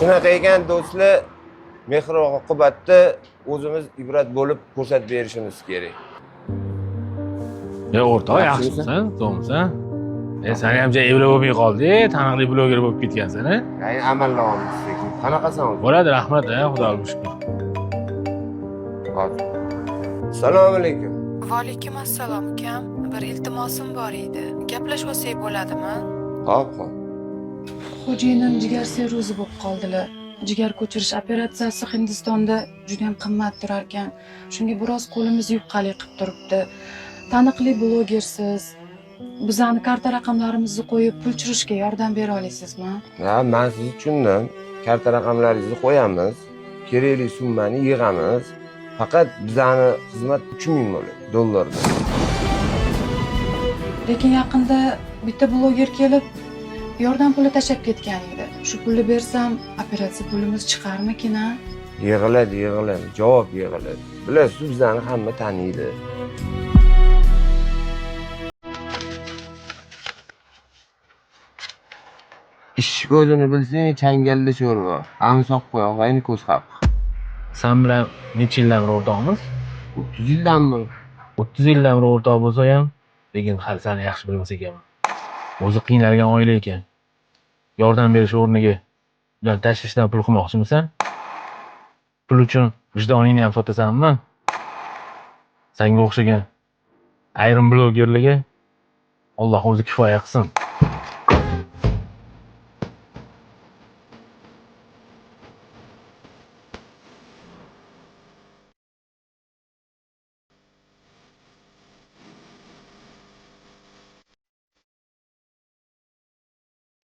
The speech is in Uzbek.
Shunaqa ekan do'stlar, mehr oqibatda o'zimiz ibrat bo'lib ko'rsatib berishimiz kerak. O'rtoq, yaxshimisan, to'g'misan? Seni ham evli bo'lmay qoldi, taniqli bloger bo'lib ketgansan-a? Ya'ni amallab oldik. Qanaqasan o'zi? Bo'ladi, rahmat, xudoga shukr. Assalomu alaykum. Va alaykum assalom ukam. Bir iltimosim bor edi. Gaplashib olsak bo'ladimi? Hop. Xo'jayinim jigar sirrozi bo'lib qoldilar. Jigar ko'chirish operatsiyasi Hindistonda juda ham qimmat turar ekan. Shunga biroz qo'limiz yupqalik qilib turibdi. Taniqli blogersiz. Bizani karta raqamlarimizni qo'yib pul tushirishga yordam bera olasizmi? Ha, men sizni tushundim. Karta raqamlaringizni qo'yamiz. Kerakli summani yig'amiz. Faqat bizani xizmat $3000 Lekin yaqinda bitta bloger kelib yordam puli tashlab ketgan edi. Shu pulni bersam operatsiya pulimiz chiqarmikin-a? Yig'iladi. Javob yig'iladi. Bilasiz, bizani hamma taniydi. Ish ko'zini bilsang, changalda sho'rva. Amsoq qo'y, og'ayni ko'z haq. Sen bilan necha yildan beri o'rtoqmiz? 30 yildanmi? 30 yildan beri o'rtoq bo'lsa ham, lekin hali seni yaxshi bilmas ekanman. O'zi qiynalgan oila ekan. Yordam berish o'rniga ular tashvishdan pul qilmoqchimisan? Pul uchun vijdoningni ham sotasanmi? Senga o'xshagan ayrim blogerlarga Alloh o'zi kifoya qilsin.